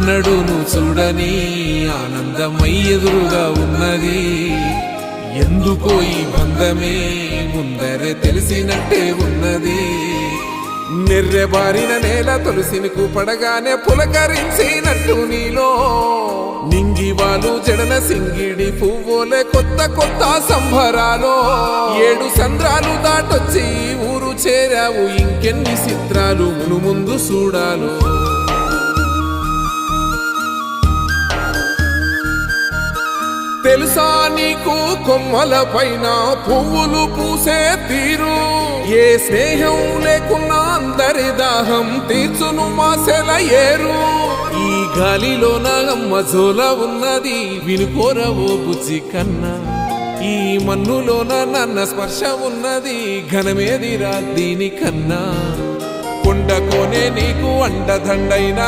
ఎన్నడూను చూడని ఆనందమై ఎదురుగా ఉన్నది. ఎందుకో ఈ బంధమే ముందరే తెలిసినట్టే ఉన్నది. నెర్రెబారిన నేల తులసిని పడగానే పులకరించినట్టు నీలో నింగివాలు జడన సింగిడి పువ్వులే కొత్త కొత్త సంబరాలో. 7 సంద్రాలు దాటొచ్చి ఊరు చేరావు, ఇంకెన్ని చిత్రాలు మును ముందు చూడాలో. తెలుసా నీకు కొమ్మల పైన పువ్వులు పూసే తీరు? ఏ స్నేహం లేకున్నా అందరి దాహం తీర్చును మాసెల ఏరు. ఈ గాలిలోన అమ్మ జోల ఉన్నది, వినుకోరవో బుజ్జి కన్నా. ఈ మన్నులోన నన్న స్పర్శ ఉన్నది, ఘనమేదిరా దీనికన్నా. కొండకోనే నీకు అండదండైన